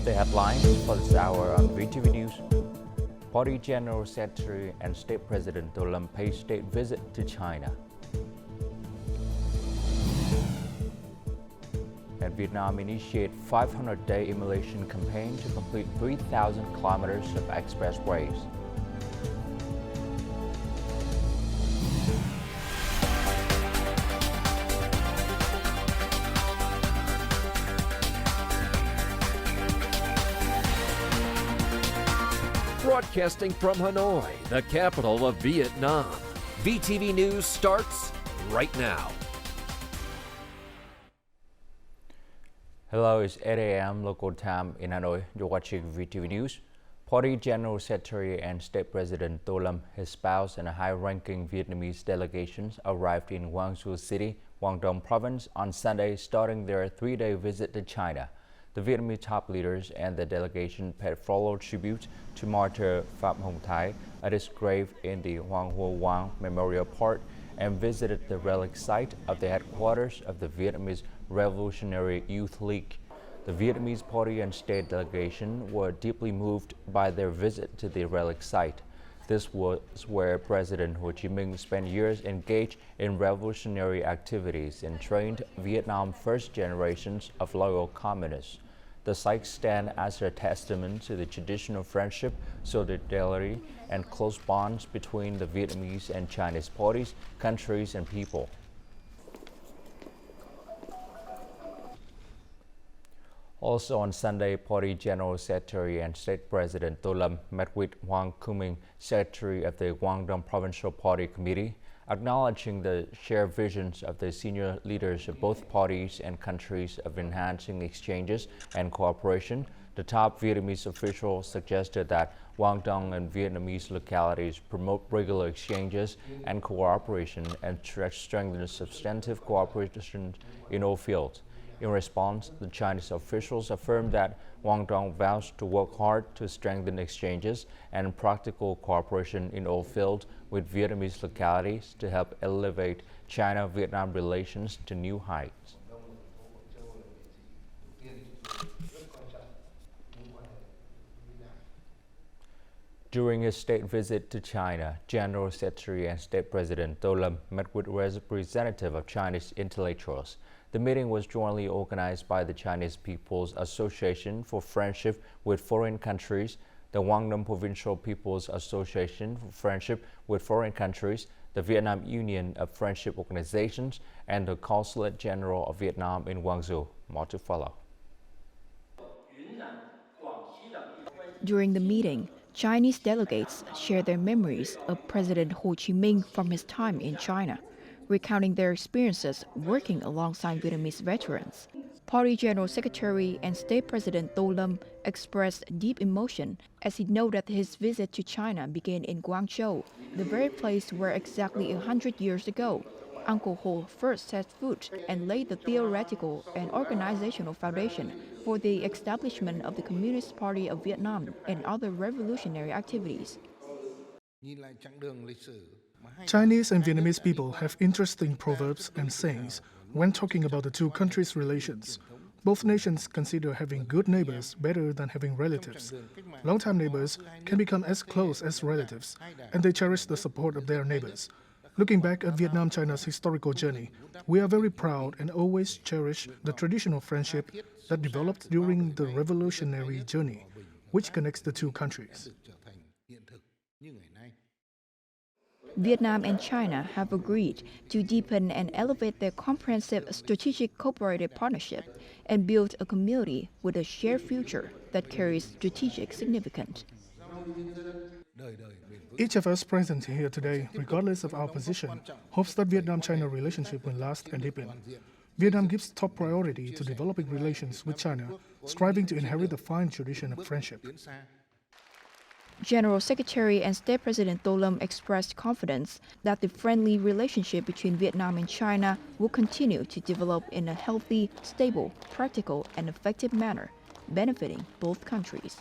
The headlines for this hour on VTV News. Party General Secretary and State President Tô Lâm pay state visit to China. And Vietnam initiate 500-day emulation campaign to complete 3,000 kilometers of expressways. Broadcasting from Hanoi, the capital of Vietnam. VTV News starts right now. Hello, it's 8 a.m. local time in Hanoi. You're watching VTV News. Party General Secretary and State President Tô Lâm, his spouse, and a high-ranking Vietnamese delegations arrived in Guangzhou City, Guangdong Province on Sunday, starting their three-day visit to China. The Vietnamese top leaders and the delegation paid follow tribute to martyr Phạm Hồng Thái at his grave in the Hoàng Hoa Wang Memorial Park and visited the relic site of the headquarters of the Vietnamese Revolutionary Youth League. The Vietnamese party and state delegation were deeply moved by their visit to the relic site. This was where President Ho Chi Minh spent years engaged in revolutionary activities and trained Vietnam's first generations of loyal communists. The sites stand as a testament to the traditional friendship, solidarity, and close bonds between the Vietnamese and Chinese parties, countries, and people. Also on Sunday, Party General Secretary and State President Tô Lâm met with Wang, Secretary of the Guangdong Provincial Party Committee, acknowledging the shared visions of the senior leaders of both parties and countries of enhancing exchanges and cooperation. The top Vietnamese official suggested that Guangdong and Vietnamese localities promote regular exchanges and cooperation and strengthen substantive cooperation in all fields. In response, the Chinese officials affirmed that Guangdong vows to work hard to strengthen exchanges and practical cooperation in all fields with Vietnamese localities to help elevate China-Vietnam relations to new heights. During his state visit to China, General Secretary and State President Tô Lâm met with representatives of Chinese intellectuals. The meeting was jointly organized by the Chinese People's Association for Friendship with Foreign Countries, the Guangdong Provincial People's Association for Friendship with Foreign Countries, the Vietnam Union of Friendship Organizations, and the Consulate General of Vietnam in Guangzhou. More to follow. During the meeting, Chinese delegates shared their memories of President Ho Chi Minh from his time in China, recounting their experiences working alongside Vietnamese veterans. Party General Secretary and State President Tô Lâm expressed deep emotion as he noted that his visit to China began in Guangzhou, the very place where exactly 100 years ago, Uncle Ho first set foot and laid the theoretical and organizational foundation for the establishment of the Communist Party of Vietnam and other revolutionary activities. Chinese and Vietnamese people have interesting proverbs and sayings when talking about the two countries' relations. Both nations consider having good neighbors better than having relatives. Long-time neighbors can become as close as relatives, and they cherish the support of their neighbors. Looking back at Vietnam-China's historical journey, we are very proud and always cherish the traditional friendship that developed during the revolutionary journey, which connects the two countries. Vietnam and China have agreed to deepen and elevate their comprehensive strategic cooperative partnership and build a community with a shared future that carries strategic significance. Each of us present here today, regardless of our position, hopes that Vietnam-China relationship will last and deepen. Vietnam gives top priority to developing relations with China, striving to inherit the fine tradition of friendship. General Secretary and State President Tô Lâm expressed confidence that the friendly relationship between Vietnam and China will continue to develop in a healthy, stable, practical, and effective manner, benefiting both countries.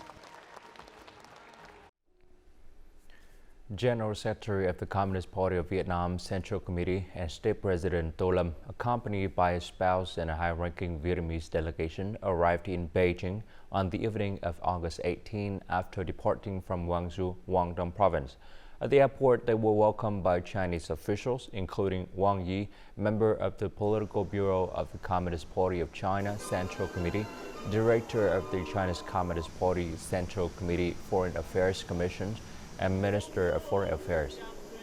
General Secretary of the Communist Party of Vietnam Central Committee and State President Tô Lâm, accompanied by his spouse and a high-ranking Vietnamese delegation, arrived in Beijing on the evening of August 18 after departing from Guangzhou, Guangdong Province. At the airport, they were welcomed by Chinese officials, including Wang, member of the Political Bureau of the Communist Party of China Central Committee, Director of the Chinese Communist Party Central Committee Foreign Affairs Commission, and Minister of Foreign Affairs.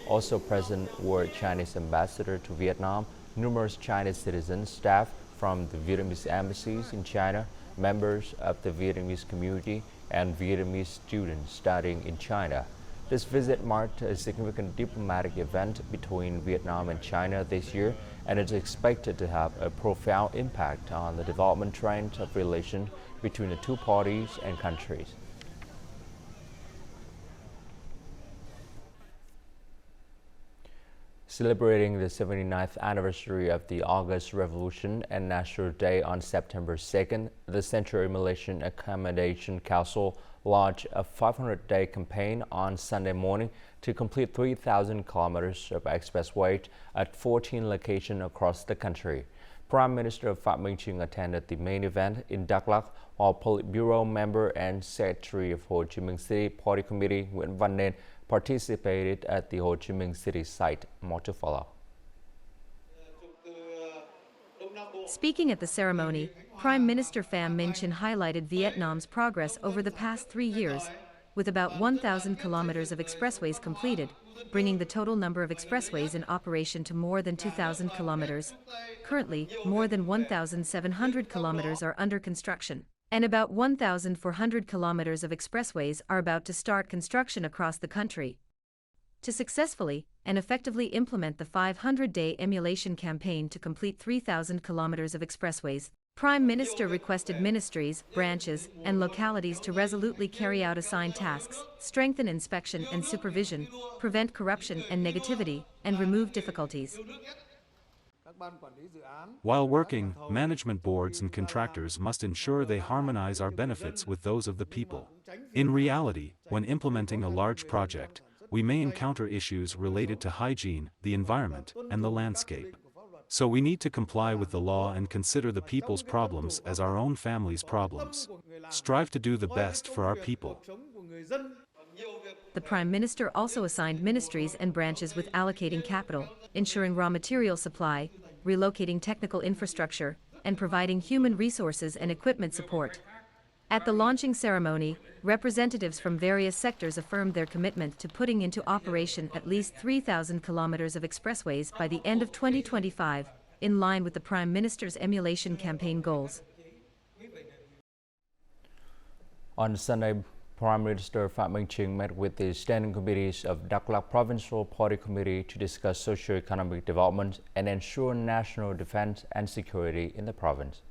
Also present were Chinese ambassador to Vietnam, numerous Chinese citizens, staff from the Vietnamese embassies in China, members of the Vietnamese community, and Vietnamese students studying in China. This visit marked a significant diplomatic event between Vietnam and China this year, and is expected to have a profound impact on the development trend of relations between the two parties and countries. Celebrating the 79th anniversary of the August Revolution and National Day on September 2nd, the Central EMULATION Accommodation Council launched a 500-day campaign on Sunday morning to complete 3,000 kilometers of expressway at 14 locations across the country. Prime Minister Phạm Minh Chính attended the main event in Đắk Lắk, while Politburo member and Secretary of Ho Chi Minh City Party Committee Nguyễn Văn Nên participated at the Ho Chi Minh City site. More to follow. Speaking at the ceremony, Prime Minister Phạm Minh Chính highlighted Vietnam's progress over the past 3 years, with about 1,000 kilometers of expressways completed, bringing the total number of expressways in operation to more than 2,000 kilometers. Currently, more than 1,700 kilometers are under construction, and about 1,400 kilometers of expressways are about to start construction across the country. To successfully and effectively implement the 500-day emulation campaign to complete 3,000 kilometers of expressways, Prime Minister requested ministries, branches, and localities to resolutely carry out assigned tasks, strengthen inspection and supervision, prevent corruption and negativity, and remove difficulties. While working, management boards and contractors must ensure they harmonize our benefits with those of the people. In reality, when implementing a large project, we may encounter issues related to hygiene, the environment, and the landscape. So we need to comply with the law and consider the people's problems as our own family's problems. Strive to do the best for our people. The Prime Minister also assigned ministries and branches with allocating capital, ensuring raw material supply, relocating technical infrastructure, and providing human resources and equipment support. At the launching ceremony, representatives from various sectors affirmed their commitment to putting into operation at least 3,000 kilometers of expressways by the end of 2025, in line with the Prime Minister's emulation campaign goals. On Sunday, Prime Minister Phạm Minh Chính met with the standing committees of Đắk Lắk Provincial Party Committee to discuss socio-economic development and ensure national defense and security in the province.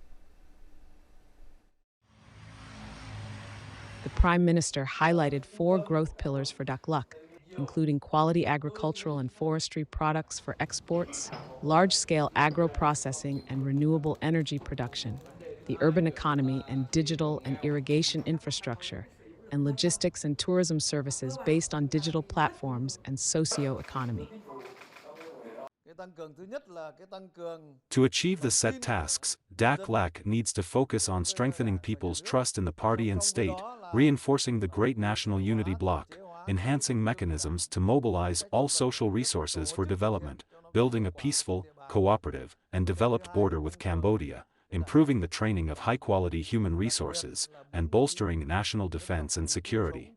The Prime Minister highlighted 4 growth pillars for Đắk Lắk, including quality agricultural and forestry products for exports, large-scale agro-processing and renewable energy production, the urban economy and digital and irrigation infrastructure, and logistics and tourism services based on digital platforms and socio-economy. To achieve the set tasks, Đắk Lắk needs to focus on strengthening people's trust in the party and state, reinforcing the great national unity bloc, enhancing mechanisms to mobilize all social resources for development, building a peaceful, cooperative, and developed border with Cambodia, improving the training of high-quality human resources, and bolstering national defense and security.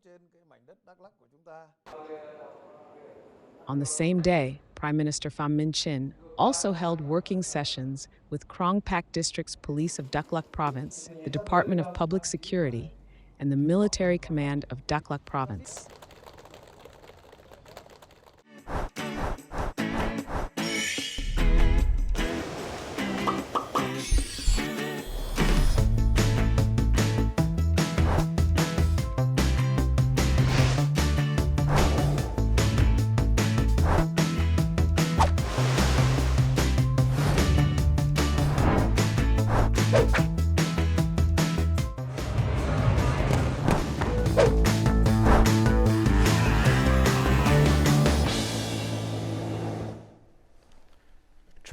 On the same day, Prime Minister Phạm Minh Chính also held working sessions with Krong Pak District's Police of Đắk Lắk Province, the Department of Public Security, and the Military Command of Đắk Lắk Province.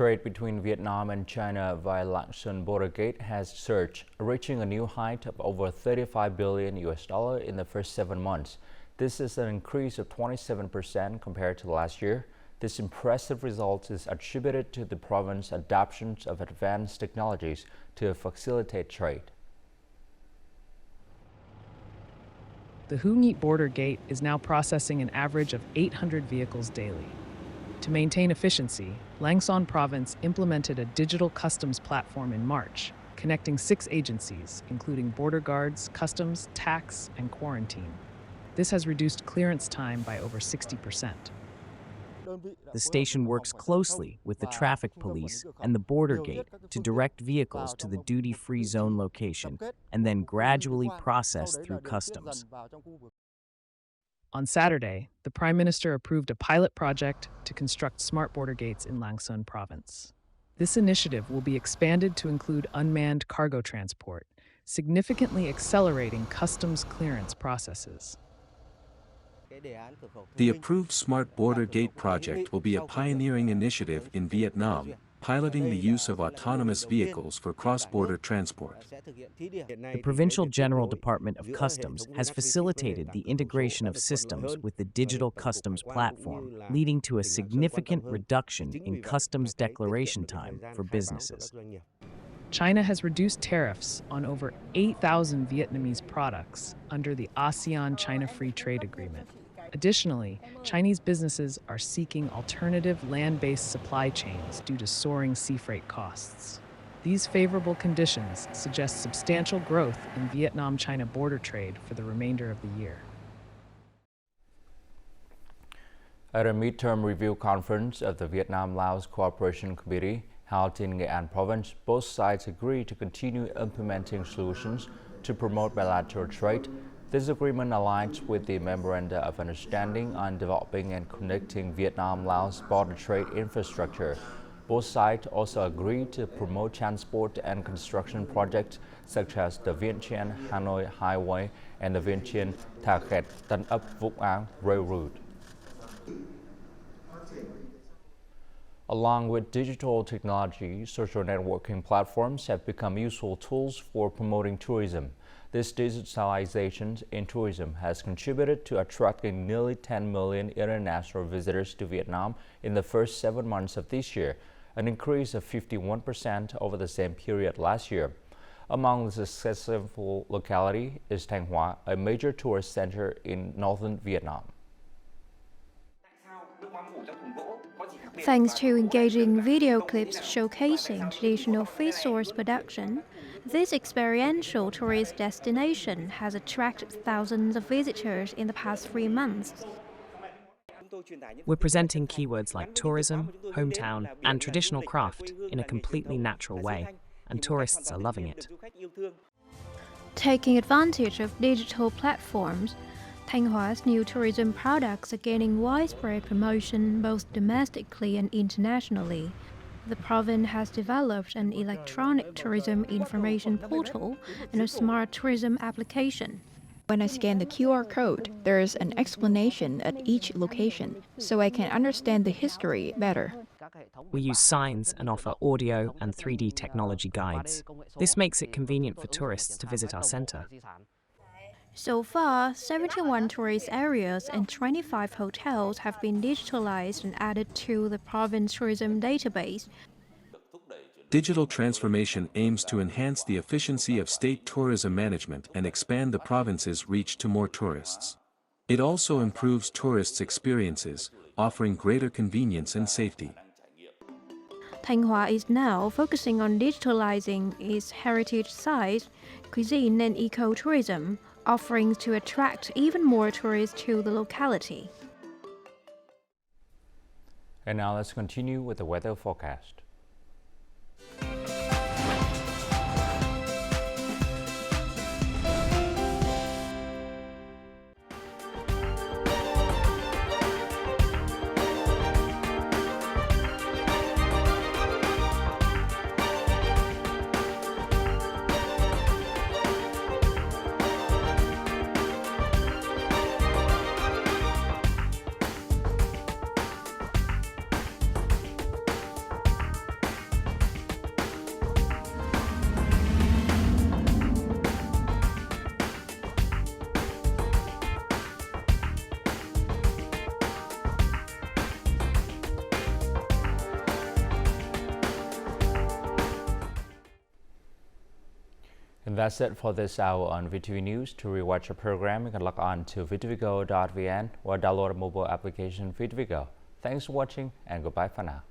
Trade between Vietnam and China via Lang Son border gate has surged, reaching a new height of over $35 billion in the first 7 months. This is an increase of 27% compared to last year. This impressive result is attributed to the province's adoption of advanced technologies to facilitate trade. The Hue Nghị border gate is now processing an average of 800 vehicles daily. To maintain efficiency, Lang Son province implemented a digital customs platform in March, connecting 6 agencies, including border guards, customs, tax, and quarantine. This has reduced clearance time by over 60%. The station works closely with the traffic police and the border gate to direct vehicles to the duty-free zone location and then gradually process through customs. On Saturday, the Prime Minister approved a pilot project to construct smart border gates in Lang Son province. This initiative will be expanded to include unmanned cargo transport, significantly accelerating customs clearance processes. The approved Smart Border Gate project will be a pioneering initiative in Vietnam, piloting the use of autonomous vehicles for cross-border transport. The Provincial General Department of Customs has facilitated the integration of systems with the digital customs platform, leading to a significant reduction in customs declaration time for businesses. China has reduced tariffs on over 8,000 Vietnamese products under the ASEAN-China Free Trade Agreement. Additionally, Chinese businesses are seeking alternative land-based supply chains due to soaring sea freight costs. These favorable conditions suggest substantial growth in Vietnam-China border trade for the remainder of the year. At a midterm review conference of the Vietnam-Laos Cooperation Committee held in Nghệ An province, both sides agreed to continue implementing solutions to promote bilateral trade. This agreement aligns with the Memoranda of Understanding on developing and connecting Vietnam-Laos border trade infrastructure. Both sides also agreed to promote transport and construction projects such as the Vientiane-Hanoi Highway and the Vientiane-Tha Khẹt-Tân Ấp-Vũng Áng Railroad. Along with digital technology, social networking platforms have become useful tools for promoting tourism. This digitalization in tourism has contributed to attracting nearly 10 million international visitors to Vietnam in the first 7 months of this year, an increase of 51% over the same period last year. Among the successful locality is Thanh Hóa, a major tourist center in northern Vietnam. Thanks to engaging video clips showcasing traditional fish source production, this experiential tourist destination has attracted thousands of visitors in the past 3 months. We're presenting keywords like tourism, hometown, and traditional craft in a completely natural way, and tourists are loving it. Taking advantage of digital platforms, Thanh Hóa new tourism products are gaining widespread promotion both domestically and internationally. The province has developed an electronic tourism information portal and a smart tourism application. When I scan the QR code, there is an explanation at each location, so I can understand the history better. We use signs and offer audio and 3D technology guides. This makes it convenient for tourists to visit our center. So far, 71 tourist areas and 25 hotels have been digitalized and added to the province tourism database. Digital transformation aims to enhance the efficiency of state tourism management and expand the province's reach to more tourists. It also improves tourists' experiences, offering greater convenience and safety. Thanh Hóa is now focusing on digitalizing its heritage sites, cuisine and ecotourism, offerings to attract even more tourists to the locality. And now let's continue with the weather forecast. And that's it for this hour on VTV News. To rewatch our program, you can log on to vtvgo.vn or download a mobile application VTVgo. Thanks for watching and goodbye for now.